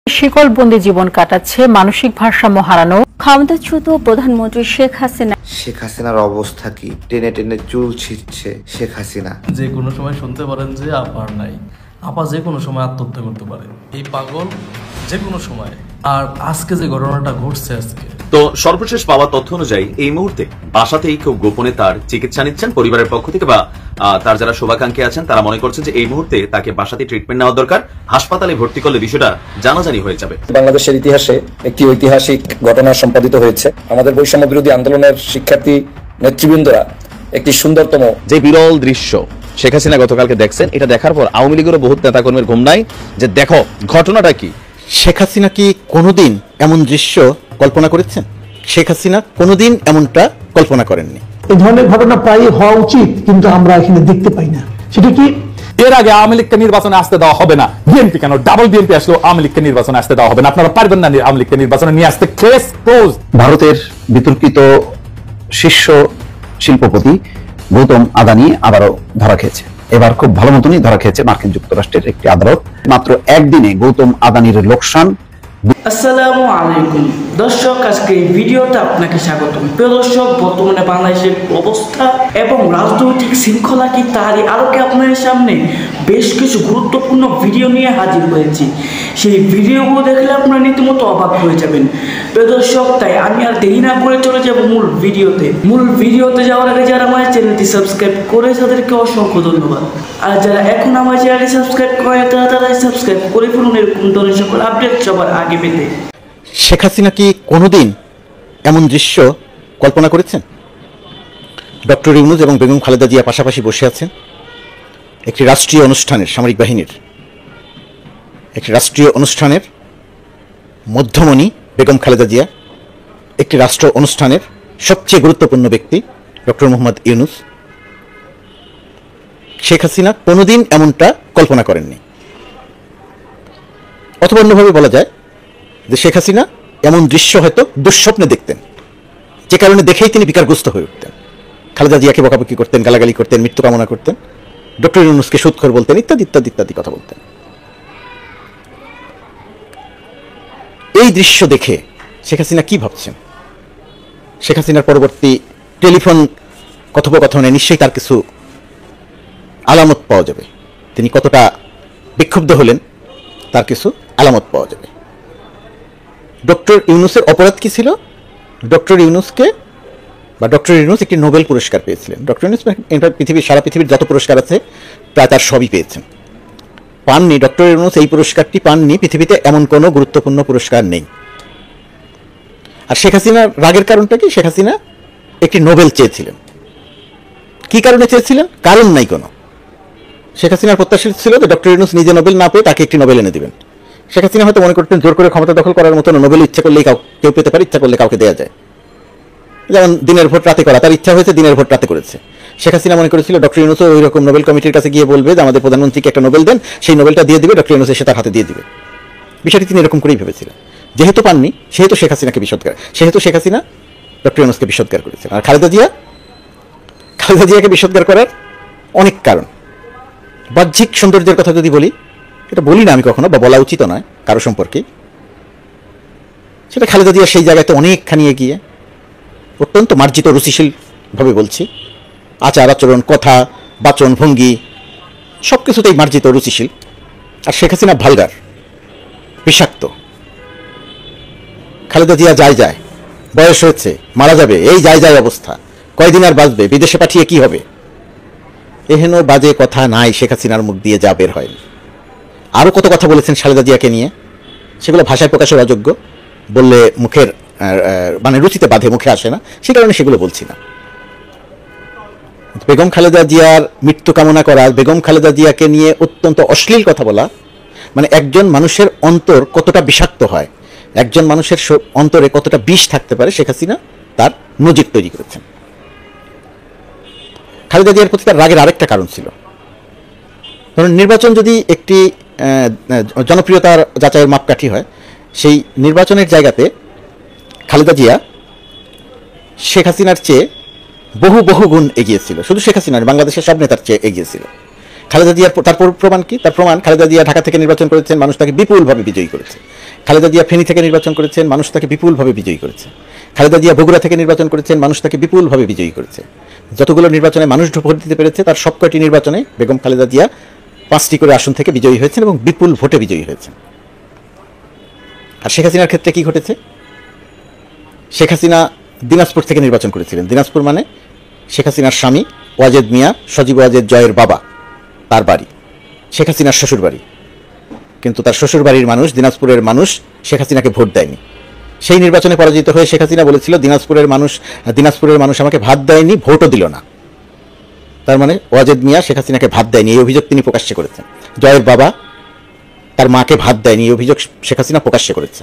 শিকলবন্দি জীবন কাটাচ্ছে, মানসিক ভারসাম্য হারানো ক্ষমতাচ্যুত প্রধানমন্ত্রী শেখ হাসিনার অবস্থা কি? টেনে টেনে চুল ছিঁড়ছে শেখ হাসিনা। যে কোনো সময় শুনতে পারেন যে আপার নাই, আপা যে কোনো সময় আত্মহত্যা করতে পারে। এই পাগল যে কোনো সময়। আর আজকে যে ঘটনাটা ঘটছে আজকে, তো সর্বশেষ পাওয়া তথ্য অনুযায়ী এই মুহূর্তে বাসাতেই কেউ গোপনে তার চিকিৎসা নিচ্ছেন পরিবারের পক্ষ থেকে, বা তার যারা শুভাকাঙ্ক্ষী আছেন তারা মনে করছেন যে এই মুহূর্তে তাকে বাসাতে ট্রিটমেন্ট নেওয়া দরকার। হাসপাতালে ভর্তি করলে বিষয়টা জানাজানি হয়ে যাবে। বাংলাদেশের ইতিহাসে একটি ঐতিহাসিক ঘটনা সম্পাদিত হয়েছে। আমাদের বৈষম্য বিরোধী আন্দোলনের শিক্ষার্থী নেতৃবৃন্দরা একটি সুন্দরতম যে বিরল দৃশ্য শেখ হাসিনা গতকালকে দেখছেন, এটা দেখার পর আওয়ামী লীগেরও বহুত নেতাকর্মীর ঘুম নাই যে দেখো ঘটনাটা কি। শেখ হাসিনা কি কোনোদিন এমন দৃশ্য কল্পনা করেছেন? শেখ হাসিনা কোনোদিন এমনটা কল্পনা করেননি। এই ধরনের ঘটনা প্রায় হওয়া উচিত, কিন্তু আমরা এখানে দেখতে পাই না। সেটা কি? এর আগে আওয়ামী লীগকে নির্বাচনে আসতে দেওয়া হবে না। বিএনপি কেন, ডাবল বিএনপি আসলেও আওয়ামী লীগকে নির্বাচনে আসতে দেওয়া হবে না। আপনারা পারবেন না আওয়ামী লীগকে নির্বাচনে নিয়ে আসতে। Case close. ভারতের বিতর্কিত শীর্ষ শিল্পপতি গৌতম আদানি আবারও ধরা খেয়েছে। এবার খুব ভালো মতনই ধরা খেয়েছে মার্কিন যুক্তরাষ্ট্রের একটি আদালত। মাত্র একদিনে গৌতম আদানির লোকসান। আসসালামু আলাইকুম দর্শক, আজকে এই ভিডিওতে আপনাকে স্বাগতম। প্রিয় দর্শক, বর্তমানে বাংলাদেশের অবস্থা এবং রাজনৈতিক শৃঙ্খলা কি, তারই আলোকে আপনাদের সামনে বেশ কিছু গুরুত্বপূর্ণ ভিডিও নিয়ে হাজির হয়েছি। সেই ভিডিওগুলো দেখলে আপনারা রীতিমতো অবাক হয়ে যাবেন। প্রিয় দর্শক, তাই আমি আর দেরি না করে চলে যাব মূল ভিডিওতে যাওয়ার আগে যারা আমার চ্যানেলটি সাবস্ক্রাইব করে তাদেরকে অসংখ্য ধন্যবাদ। আর যারা এখন আমার চ্যানেলটি সাবস্ক্রাইব করে তারা সাবস্ক্রাইব করে ফেলুন এরকম ধরনের সকল আপডেট সবার আগে পেতে। শেখ হাসিনা কি কোনোদিন এমন দৃশ্য কল্পনা করেছেন? ডক্টর ইউনূস এবং বেগম খালেদা জিয়া পাশাপাশি বসে আছেন একটি রাষ্ট্রীয় অনুষ্ঠানের, সামরিক বাহিনীর একটি রাষ্ট্রীয় অনুষ্ঠানের মধ্যমণি বেগম খালেদা জিয়া, একটি রাষ্ট্র অনুষ্ঠানের সবচেয়ে গুরুত্বপূর্ণ ব্যক্তি ডক্টর মোহাম্মদ ইউনূস। শেখ হাসিনা কোনোদিন এমনটা কল্পনা করেননি। অথবা অন্যভাবে বলা যায় যে শেখ হাসিনা এমন দৃশ্য হয়তো দুঃস্বপ্নে দেখতেন, যে কারণে দেখেই তিনি বিকারগ্রস্ত হয়ে উঠতেন। খালেদা জিয়াকে বকাবকি করতেন, গালাগালি করতেন, মৃত্যু কামনা করতেন, ডক্টর ইউনূসকে সুদখোর বলতেন, ইত্যাদি ইত্যাদি ইত্যাদি কথা বলতেন। এই দৃশ্য দেখে শেখ হাসিনা কি ভাবছেন? শেখ হাসিনার পরবর্তী টেলিফোন কথোপকথনে নিশ্চয়ই তার কিছু আলামত পাওয়া যাবে। তিনি কতটা বিক্ষুব্ধ হলেন তার কিছু আলামত পাওয়া যাবে। ডক্টর ইউনূসের অপরাধ কি ছিল? ডক্টর ইউনূস একটি নোবেল পুরস্কার পেয়েছিলেন। ডক্টর ইউনূস সারা পৃথিবীর যত পুরস্কার আছে প্রায় তার সবই পেয়েছেন। পাননি ডক্টর ইউনূস এই পুরস্কারটি পাননি। পৃথিবীতে এমন কোনো গুরুত্বপূর্ণ পুরস্কার নেই। আর শেখ হাসিনার রাগের কারণটা কি? শেখ হাসিনা একটি নোবেল চেয়েছিলেন। কি কারণে চেয়েছিলেন? কারণ নাই কোনো। শেখ হাসিনার প্রত্যাশা ছিল যে ডক্টর ইউনূস নিজে নোবেল না পেয়ে তাকে একটি নোবেল এনে দিবেন। শেখ হাসিনা হয়তো মনে করতেন জোর করে ক্ষমতা দখল করার মতো নোবেল ইচ্ছা করলেই কেউ পেতে পারে, ইচ্ছা করলে কাউকে দেওয়া যায়। যেমন দিনের ভোট রাতে করা, তার ইচ্ছা হয়েছে দিনের ভোট রাতে করেছে। শেখ হাসিনা মনে করেছিল ডক্টর ইউনূসও ওই রকম নোবেল কমিটির কাছে গিয়ে বলবে যে আমাদের প্রধানমন্ত্রীকে একটা নোবেল দেন, সেই নোবেলটা দিয়ে দিবে, ডক্টর ইউনূস এসে তার হাতে দিয়ে দিবে। বিষয়টি তিনি এরকম করেই ভেবেছিলেন। যেহেতু পাননি সেহেতু শেখ হাসিনা ডক্টর ইউনূসকে বিষোদ্গার করেছেন। আর খালেদা জিয়াকে বিষোদ্গার করার অনেক কারণ। বাহ্যিক সৌন্দর্যের কথা যদি বলি, এটা বলি না আমি কখনো, বা বলা উচিত নয় কারো সম্পর্কে, সেটা খালেদা জিয়া সেই জায়গাতে অনেকখানি এগিয়ে, অত্যন্ত মার্জিত রুচিশীল ভাবে বলছি, আচার আচরণ, কথা, বাচন, ভঙ্গি সব কিছুতেই মার্জিত রুচিশীল। আর শেখ হাসিনা ভালগার, বিষাক্ত। খালেদা জিয়া যায়, বয়স হয়েছে, মারা যাবে, এই যায় অবস্থা, কয়দিন আর বাঁচবে, বিদেশে পাঠিয়ে কি হবে, এহেন বাজে কথা নাই শেখ হাসিনার মুখ দিয়ে, যা বের হয়নি। আরও কত কথা বলেছেন খালেদা জিয়াকে নিয়ে, সেগুলো ভাষায় প্রকাশের অযোগ্য, বললে মুখের মানে রুচিতে বাঁধে, মুখে আসে না, সে কারণে সেগুলো বলছি না। বেগম খালেদা জিয়ার মৃত্যু কামনা করা, বেগম খালেদা জিয়াকে নিয়ে অত্যন্ত অশ্লীল কথা বলা, মানে একজন মানুষের অন্তর কতটা বিষাক্ত হয়, একজন মানুষের অন্তরে কতটা বিষ থাকতে পারে, শেখ হাসিনা তার নজির তৈরি করেছেন। খালেদা জিয়ার প্রতি তার রাগের আরেকটা কারণ ছিল। ধরুন, নির্বাচন যদি একটি জনপ্রিয়তার যাচাইয়ের মাপকাঠি হয়, সেই নির্বাচনের জায়গাতে খালেদা জিয়া শেখ হাসিনার চেয়ে বহু গুণ এগিয়েছিল। শুধু শেখ হাসিনার, বাংলাদেশের সব নেতার চেয়ে এগিয়েছিল। খালেদা জিয়ার তার প্রমাণ কি? তার প্রমাণ, খালেদা জিয়া ঢাকা থেকে নির্বাচন করেছেন, মানুষ তাকে বিপুলভাবে বিজয়ী করেছে। খালেদা জিয়া ফেনী থেকে নির্বাচন করেছেন, মানুষ তাকে বিপুলভাবে বিজয়ী করেছে। খালেদা জিয়া বগুড়া থেকে নির্বাচন করেছেন, মানুষ তাকে বিপুলভাবে বিজয়ী করেছে। যতগুলো নির্বাচনে মানুষ ভোট দিতে পেরেছে তার সবকটি নির্বাচনে বেগম খালেদা জিয়া 5টি করে আসন থেকে বিজয়ী হয়েছেন এবং বিপুল ভোটে বিজয়ী হয়েছেন। আর শেখ হাসিনার ক্ষেত্রে কি ঘটেছে? শেখ হাসিনা দিনাজপুর থেকে নির্বাচন করেছিলেন। দিনাজপুর মানে শেখ হাসিনার স্বামী ওয়াজেদ মিয়া, সজীব ওয়াজেদ জয়ের বাবা, তার বাড়ি, শেখ হাসিনার শ্বশুর বাড়ি। কিন্তু তার শ্বশুর বাড়ির মানুষ, দিনাজপুরের মানুষ শেখ হাসিনাকে ভোট দেয়নি। সেই নির্বাচনে পরাজিত হয়ে শেখ হাসিনা বলেছিল দিনাজপুরের মানুষ আমাকে ভাত দেয়নি, ভোটও দিল না। তার মানে ওয়াজেদ মিয়া শেখ হাসিনাকে ভাত দেয়নি, এই অভিযোগ তিনি প্রকাশ্যে করেছেন। জয়ের বাবা তার মাকে ভাত দেয়নি, এই অভিযোগ শেখ হাসিনা প্রকাশ্যে করেছে।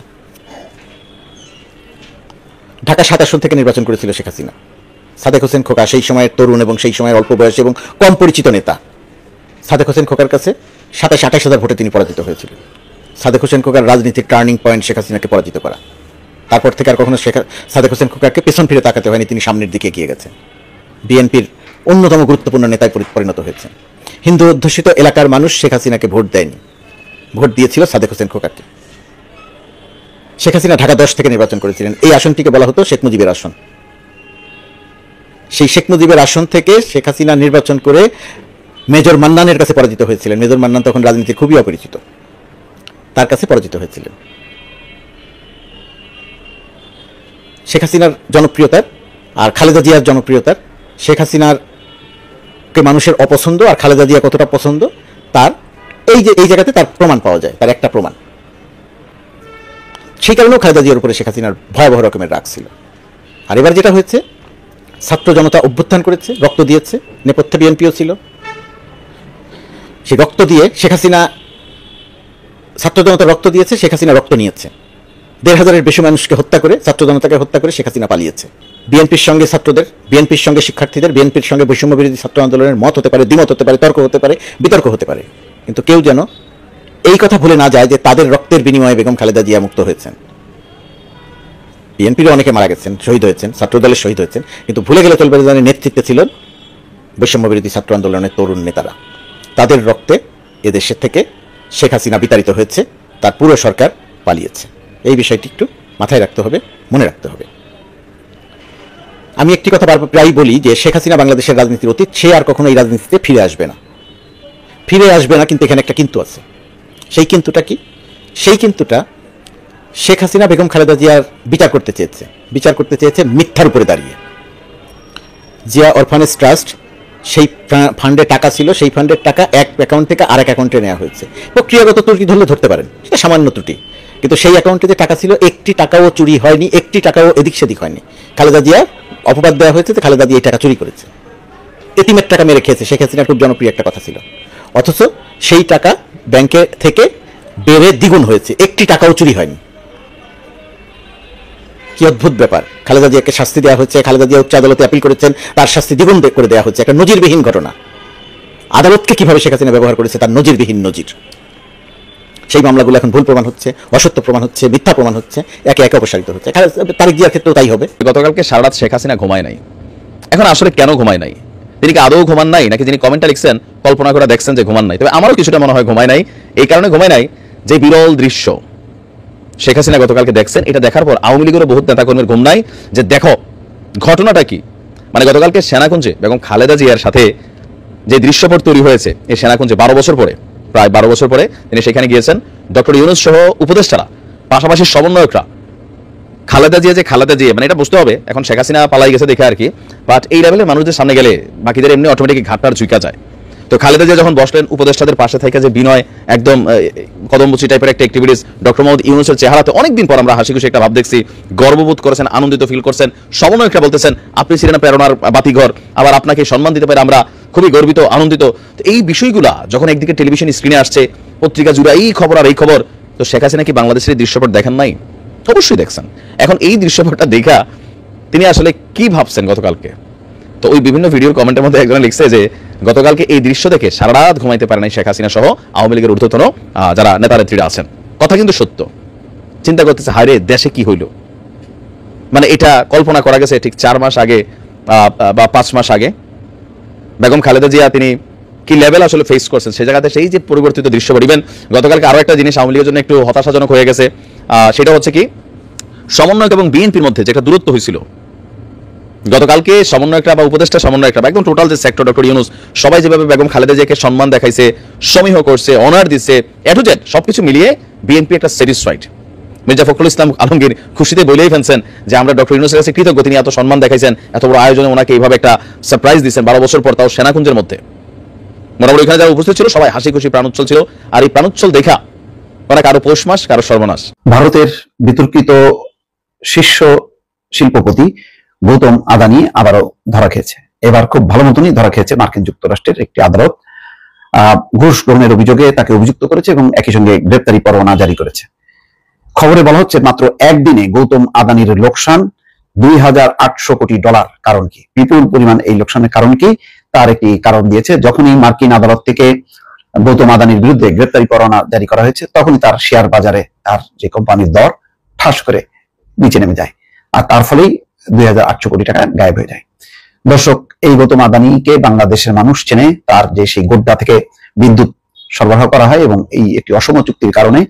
ঢাকা 7 আসন থেকে নির্বাচন করেছিল শেখ হাসিনা। সাদেক হোসেন খোকা সেই সময়ের তরুণ এবং সেই সময়ের অল্প বয়সী এবং কম পরিচিত নেতা। সাদেক হোসেন খোকার কাছে 27-28 হাজার ভোটে তিনি পরাজিত হয়েছিলেন। সাদেক হোসেন খোকার রাজনীতির টার্নিং পয়েন্ট শেখ হাসিনাকে পরাজিত করা। তারপর থেকে আর কখনো সাদেক হোসেন খোকাকে পেছন ফিরে তাকাতে হয়নি, তিনি সামনের দিকে এগিয়ে গেছেন। বিএনপির অন্যতম গুরুত্বপূর্ণ নেতায় পরিণত হয়েছেন। হিন্দু অধ্যুষিত এলাকার মানুষ শেখ হাসিনাকে ভোট দেয়নি, ভোট দিয়েছিল সাদেক হোসেন খোকাকে। শেখ হাসিনা ঢাকা 10 থেকে নির্বাচন করেছিলেন। এই আসনটিকে বলা হতো শেখ মুজিবের আসন। সেই শেখ মুজিবের আসন থেকে শেখ হাসিনা নির্বাচন করে মেজর মান্নানের কাছে পরাজিত হয়েছিলেন। মেজর মান্নান তখন রাজনীতির খুবই অপরিচিত, তার কাছে পরাজিত হয়েছিলেন। শেখ হাসিনার জনপ্রিয়তার আর খালেদা জিয়ার জনপ্রিয়তার, শেখ হাসিনার কে মানুষের অপছন্দ আর খালেদা জিয়া কতটা পছন্দ, তার এই জায়গাতে তার প্রমাণ পাওয়া যায়, তার একটা প্রমাণ। সেই কারণেও খালেদা জিয়ার উপরে শেখ হাসিনার ভয়াবহ রকমের রাগ ছিল। আর এবার যেটা হয়েছে, ছাত্র জনতা অভ্যুত্থান করেছে, রক্ত দিয়েছে, নেপথ্যে বিএনপিও ছিল। সেই রক্ত দিয়ে শেখ হাসিনা, ছাত্র জনতা রক্ত দিয়েছে, শেখ হাসিনা রক্ত নিয়েছে। 1,500-এর বেশি মানুষকে হত্যা করে, ছাত্র জনতাকে হত্যা করে শেখ হাসিনা পালিয়েছে। বিএনপির সঙ্গে ছাত্রদের, বিএনপির সঙ্গে শিক্ষার্থীদের, বিএনপির সঙ্গে বৈষম্য বিরোধী ছাত্র আন্দোলনের মত হতে পারে, দ্বিমত হতে পারে, তর্ক হতে পারে, বিতর্ক হতে পারে, কিন্তু কেউ যেন এই কথা ভুলে না যায় যে তাদের রক্তের বিনিময়ে বেগম খালেদা জিয়া মুক্ত হয়েছেন। বিএনপির অনেকে মারা গেছেন, শহীদ হয়েছেন, ছাত্রদলের শহীদ হয়েছেন, কিন্তু ভুলে গেলে চলবে যাদের নেতৃত্বে ছিলেন বৈষম্য বিরোধী ছাত্র আন্দোলনের তরুণ নেতারা। তাদের রক্তে এদেশের থেকে শেখ হাসিনা বিতাড়িত হয়েছে, তার পুরো সরকার পালিয়েছে। এই বিষয়টি একটু মাথায় রাখতে হবে, মনে রাখতে হবে। আমি একটি কথা প্রায়ই বলি যে শেখ হাসিনা বাংলাদেশের রাজনীতির অতীত, সে আর কখনো এই রাজনীতিতে ফিরে আসবে না, কিন্তু এখানে একটা কিন্তু আছে। সেই কিন্তুটা কি? সেই কিন্তুটা শেখ হাসিনা বেগম খালেদা জিয়ার বিচার করতে চেয়েছে মিথ্যার উপরে দাঁড়িয়ে। জিয়া অরফানেজ ট্রাস্ট, সেই ফান্ডে টাকা ছিল, সেই ফান্ডের টাকা এক অ্যাকাউন্ট থেকে আরেক অ্যাকাউন্টে নেওয়া হয়েছে। প্রক্রিয়াগত ত্রুটি ধরলে ধরতে পারেন, সেটা সামান্য ত্রুটি, কিন্তু সেই অ্যাকাউন্টে যে টাকা ছিল, একটি টাকাও চুরি হয়নি, একটি টাকাও এদিক সেদিক হয়নি। খালেদা জিয়া অপবাদ দেওয়া হয়েছে যে খালেদা জিয়া এই টাকা চুরি করেছে, এতিমের টাকা মেরে খেয়েছে। শেখ হাসিনার খুব জনপ্রিয় একটা কথা ছিল, অথচ সেই টাকা ব্যাংকে থেকে বেড়ে দ্বিগুণ হয়েছে, একটি টাকাও চুরি হয়নি। কি অদ্ভুত ব্যাপার! খালেদা জিয়াকে শাস্তি দেওয়া হচ্ছে, খালেদা জিয়া উচ্চ আদালতে আপিল করেছেন, তার শাস্তি দ্বিগুণ করে দেওয়া হচ্ছে। একটা নজিরবিহীন ঘটনা। আদালতকে কিভাবে শেখ হাসিনা ব্যবহার করেছে তার নজিরবিহীন নজির। সেই মামলাগুলো এখন ভুল প্রমাণ হচ্ছে, অসত্য প্রমাণ হচ্ছে, মিথ্যা প্রমাণ হচ্ছে, একে একে অপসারিত হচ্ছে। তারেক জিয়ার ক্ষেত্রেও তাই হবে। গতকালকে সারা রাত শেখ হাসিনা ঘুমায় নাই। এখন আসলে কেন ঘুমায় নাই? তিনি কি আদৌ ঘুমান নাই, নাকি যিনি কমেন্টটা লিখছেন কল্পনা করে দেখছেন যে ঘুমান নাই? তবে আমারও কিছুটা মনে হয় ঘুমায় নাই। এই কারণে ঘুমায় নাই যে বিরল দৃশ্য শেখ হাসিনা গতকালকে দেখছেন, এটা দেখার পর আওয়ামী লীগেরও বহুত নেতাকর্মীর ঘুম নাই যে দেখো ঘটনাটা কি। মানে গতকালকে সেনাকুঞ্জে বেগম খালেদা জিয়ার সাথে যে দৃশ্যপট তৈরি হয়েছে, এই সেনাকুঞ্জে 12 বছর পরে, প্রায় 12 বছর পরে তিনি সেখানে গিয়েছেন। ডক্টর ইউনূস সহ উপদেষ্টারা, পাশাপাশি সমন্বয়করা, খালেদা জিয়া মানে এটা বুঝতে হবে এখন শেখ হাসিনা পালাই গেছে দেখে আর কি, বাট এই লেভেলের মানুষদের সামনে গেলে বাকিদের এমনি অটোমেটিক ঘাটটার ঝুঁকা যায়। তো খালেদা জিয়া যখন বসলেন উপদেষ্টাদের পাশে থেকে, যে বিনয় একদম কদমবুচি টাইপের একটা অ্যাক্টিভিটিস, ডক্টর মোহাম্মদ ইউনূসের চেহারাতে অনেকদিন পর আমরা হাসি খুশি একটা ভাব দেখছি, গর্ববোধ করেছেন, আনন্দিত ফিল করছেন। সমন্বয়করা বলতেছেন আপনি ছিলেন প্রেরণার বাতিঘর, আবার আপনাকে সম্মান দিতে পারে আমরা খুবই গর্বিত, আনন্দিত। এই বিষয়গুলা যখন একদিকে টেলিভিশন স্ক্রিনে আসছে, পত্রিকা জুড়ে এই খবর আর এই খবর, তো শেখ হাসিনা কি বাংলাদেশের দৃশ্যপট দেখেন নাই? অবশ্যই দেখছেন। এখন এই দৃশ্যপটটা দেখা তিনি আসলে কি ভাবছেন গতকালকে? তো ওই বিভিন্ন ভিডিওর কমেন্টের মধ্যে একজন লিখছে যে গতকালকে এই দৃশ্য দেখে সারা রাত ঘুমাইতে পারে নাই শেখ হাসিনা সহ আওয়ামী লীগের ঊর্ধ্বতন যারা নেতা নেত্রীরা আছেন। কথা কিন্তু সত্য। চিন্তা করতেছে হায়রে দেশে কি হইল। মানে এটা কল্পনা করা গেছে ঠিক 4 মাস আগে বা 5 মাস আগে বেগম খালেদা জিয়া তিনি কি লেভেল আসলে ফেস করছেন সেই জায়গাতে সেই যে পরিবর্তিত দৃশ্যপট। ইভেন গতকালকে আরো একটা জিনিস আওয়ামী লীগের জন্য একটু হতাশাজনক হয়ে গেছে, সেটা হচ্ছে কি সমন্বয়ক এবং বিএনপির মধ্যে যে একটা দূরত্ব হয়েছিল গতকালকে, সমন্বয়করা বা উপদেষ্টা সমন্বয়করা একদম টোটাল যে সেক্টর ডক্টর ইউনূস সবাই যেভাবে বেগম খালেদা জিয়াকে সম্মান দেখাইছে, সমীহ করছে, অনার দিচ্ছে, এ টু জেড সবকিছু মিলিয়ে বিএনপি একটা স্যাটিসফাইড। মির্জা ফখরুল ইসলাম আলমগীর খুশিতে বলেই ফেলছেন যে আমরা ডক্টর ইউনূসের কাছে কৃতজ্ঞ, তিনি এত সম্মান দেখাইছেন, এত বড় আয়োজনে ওনাকে এইভাবে একটা সারপ্রাইজ দিচ্ছেন 12 বছর পর, তাও সেনাকুঞ্জের মধ্যে। মোটামুটি এখানে যারা উপস্থিত ছিল সবাই হাসি খুশি প্রাণোচ্ছল ছিল, আর এই প্রাণোচ্ছল দেখা ওরা কারো পৌষ মাস কারো সর্বনাশ। ভারতের বিতর্কিত শীর্ষ শিল্পপতি গৌতম আদানি আবারও ধরা খেয়েছে। এবার খুব ভালো মতনই ধরা খেয়েছে মার্কিন যুক্তরাষ্ট্রের একটি আদালত। ঘুষ গ্রহণের অভিযোগে তাকে অভিযুক্ত করেছে এবং একই সঙ্গে গ্রেপ্তারি পরোয়ানা জারি করেছে। খবরে বলা হচ্ছে মাত্র একদিনে গৌতম আদানির লোকসান $2,800 কোটি। কারণ কি? বিপুল পরিমাণ এই লোকসানের কারণ কি তার একটি কারণ দিয়েছে। যখনই মার্কিন আদালত থেকে গৌতম আদানির বিরুদ্ধে গ্রেপ্তারি পরোয়ানা জারি করা হয়েছে তখনই তার শেয়ার বাজারে তার যে কোম্পানির দর ঠাস করে নিচে নেমে যায়, আর তার ফলেই $2,800 কোটি গায়েব হয়ে যায়। দর্শক, এই গৌতম আদানিকে বাংলাদেশের মানুষ চেনে, তার যে সেই গোড্ডা থেকে বিদ্যুৎ সরবরাহ করা হয় এবং এই একটি অসম চুক্তির কারণে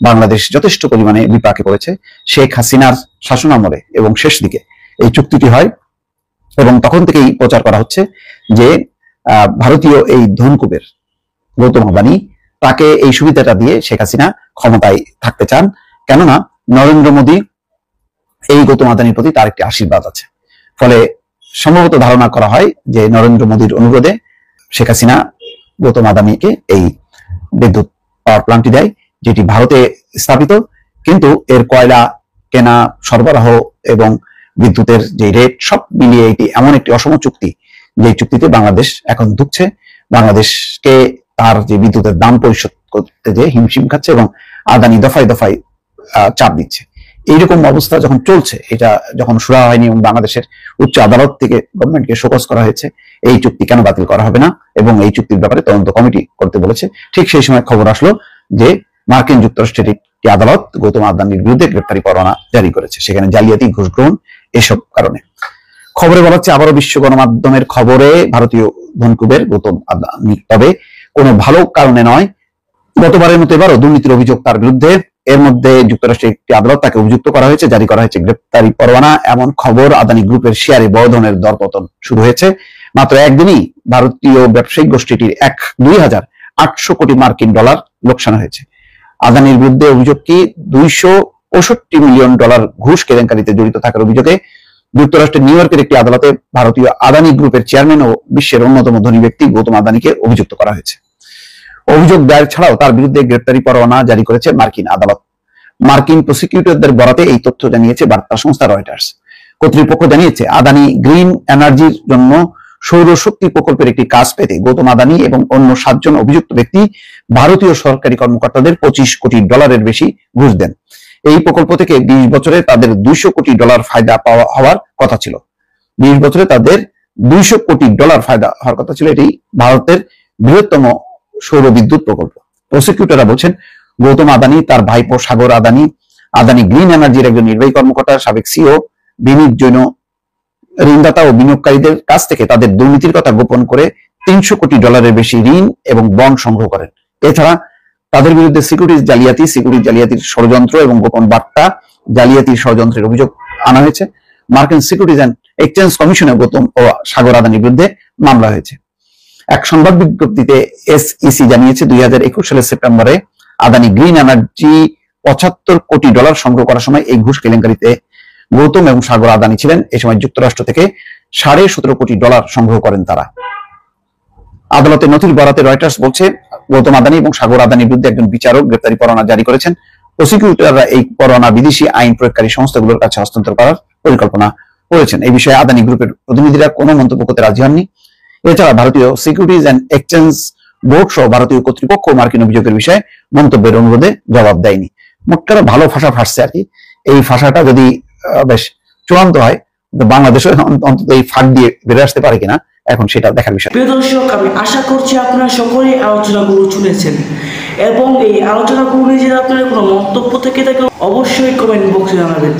বাংলাদেশ যথেষ্ট পরিমাণে বিপাকে পড়েছে। শেখ হাসিনার শাসনামলে এবং শেষ দিকে এই চুক্তিটি হয় এবং তখন থেকেই প্রচার করা হচ্ছে যে ভারতীয় এই ধনকুবের গৌতম আদানি তাকে এই সুবিধাটা দিয়ে শেখ হাসিনা ক্ষমতায় থাকতে চান, কেননা নরেন্দ্র মোদী এই গৌতম আদানির প্রতি তার একটি আশীর্বাদ আছে। ফলে সম্ভবত ধারণা করা হয় যে নরেন্দ্র মোদীর অনুরোধে শেখ হাসিনা গৌতম আদানিকে এই বিদ্যুৎ পাওয়ার প্ল্যান্টটি দেয়, যেটি ভারতে স্থাপিত, কিন্তু এর কয়লা কেনা, সরবরাহ এবং বিদ্যুতের যে রেট সব মিলিয়ে এটি এমন একটি অসম চুক্তি যে চুক্তিতে বাংলাদেশ এখন ধুঁকছে। বাংলাদেশকে তার যে বিদ্যুতের দাম পরিশোধ করতে যে হিমশিম খাচ্ছে এবং আদানি দফায় দফায় চাপ দিচ্ছে। এইরকম অবস্থা যখন চলছে, এটা যখন শুরু হয়নি এবং বাংলাদেশের উচ্চ আদালত থেকে গভর্নমেন্টকে শোকজ করা হয়েছে এই চুক্তি কেন বাতিল করা হবে না এবং এই চুক্তির ব্যাপারে তদন্ত কমিটি করতে বলেছে, ঠিক সেই সময় খবর আসলো যে মার্কিন যুক্তরাষ্ট্রের একটি আদালত গৌতম আদানির বিরুদ্ধে গ্রেপ্তারি পরোয়ানা জারি করেছে, সেখানে জালিয়াতি, ঘুষ গ্রহণ এসব কারণে। খবরে বলা হচ্ছে আবারও বিশ্ব গণমাধ্যমের খবরে ভারতীয় ধনকুবের গৌতম আদানি, তবে কোনো ভালো কারণে নয়। গতবারের মতো এবারও দুর্নীতির অভিযোগ তার বিরুদ্ধে। এর মধ্যে যুক্তরাষ্ট্রের একটি আদালত তাকে অভিযুক্ত করা হয়েছে, জারি করা হয়েছে গ্রেপ্তারি পরোয়ানা। এমন খবর আদানি গ্রুপের শেয়ারে বড় ধরনের দরপতন শুরু হয়েছে। মাত্র একদিনই ভারতীয় ব্যবসায়িক গোষ্ঠীটির $2,800 কোটি লোকসান হয়েছে। আদানির বিরুদ্ধে অভিযোগ কি $265 মিলিয়ন ঘুষ কেলেঙ্কারিতে জড়িত থাকার অভিযোগে যুক্তরাষ্ট্রের নিউ ইয়র্কের একটি আদালতে ভারতীয় আদানি গ্রুপের চেয়ারম্যান ও বিশ্বের অন্যতম ধনী ব্যক্তি গৌতম আদানিকে অভিযুক্ত করা হয়েছে। অভিযোগ দায়ের ছাড়াও তার বিরুদ্ধে গ্রেপ্তারি পরোয়ানা জারি করেছে মার্কিন আদালত। মার্কিন প্রসিকিউটরদের বরাতে এই তথ্য জানিয়েছে বার্তা সংস্থা রয়টার্স। কর্তৃপক্ষ জানিয়েছে আদানি গ্রিন এনার্জির জন্য সৌরশক্তি প্রকল্পের একটি কাজ পেতে গৌতম আদানি এবং অন্য 7 জন অভিযুক্ত ব্যক্তি ভারতীয় সরকারি কর্মকর্তাদের $25 কোটি বেশি ঘুষ দেন। এই প্রকল্প থেকে 20 বছরে তাদের $200 কোটি ফায়দা পাওয়া হওয়ার কথা ছিল। 20 বছরে তাদের $200 কোটি ফায়দা হওয়ার কথা ছিল। এটি ভারতের বৃহত্তম সৌর বিদ্যুৎ প্রকল্প। প্রসিকিউটররা বলছেন গৌতম আদানি, তার ভাইপো সাগর আদানি, আদানি গ্রিন এনার্জির একজন নির্বাহী কর্মকর্তা, সাবেক সিও, বিনিয়োগ জৈন ঋণদাতা ও বিনিয়োগকারীদের কাছ থেকে তাদের দুর্নীতির কথা গোপন করে $300 কোটি বেশি ঋণ এবং বন্ড সংগ্রহ করেন। এছাড়া তাদের বিরুদ্ধে সিকিউরিটিজ জালিয়াতির ষড়যন্ত্র এবং গোপন বার্তা জালিয়াতির ষড়যন্ত্রের অভিযোগ আনা হয়েছে। মার্কিন সিকিউরিটিজ অ্যান্ড এক্সচেঞ্জ কমিশনে গৌতম ও সাগর আদানির বিরুদ্ধে মামলা হয়েছে। এক সংবাদ বিজ্ঞপ্তিতে SEC জানিয়েছে 2021 সালের সেপ্টেম্বরে আদানি গ্রিন এনার্জি $75 কোটি সংগ্রহ করার সময় এই ঘুষ কেলেঙ্কারিতে গৌতম এবং সাগর আদানি ছিলেন। এই সময় যুক্তরাষ্ট্র থেকে $17.5 কোটি সংগ্রহ করেন তারা। আদালতের নথির বরাতে রয়টার্স বলছে গৌতম আদানি এবং সাগর আদানির বিরুদ্ধে একজন বিচারক গ্রেপ্তারি পরোয়ানা জারি করেছেন। প্রসিকিউটররা এই পরোয়ানা বিদেশি আইন প্রয়োগকারী সংস্থাগুলোর কাছে হস্তান্তর করার পরিকল্পনা করেছেন। এই বিষয়ে আদানি গ্রুপের প্রতিনিধিরা কোনো মন্তব্য করতে রাজি হননি। এছাড়া ভারতীয় সিকিউরিটিজ অ্যান্ড এক্সচেঞ্জ বোর্ড সহ ভারতীয় কর্তৃপক্ষ মার্কিন অভিযোগের বিষয়ে মন্তব্যের অনুরোধে জবাব দেয়নি। মোট কথা ভালো ভাষা ফাঁসছে আর কি। এই ভাষাটা যদি বেশ চূড়ান্ত হয়, বাংলাদেশও অন্তত এই ফাঁক দিয়ে বেরিয়ে আসতে পারে কিনা এখন সেটা দেখার বিষয়। প্রিয় দর্শক, আমি আশা করছি আপনারা সকলেই আলোচনাগুলো শুনেছেন এবং এই আলোচনাগুলো নিয়ে যদি আপনার কোনো মন্তব্য থেকে থাকে অবশ্যই কমেন্ট বক্সে জানাবেন।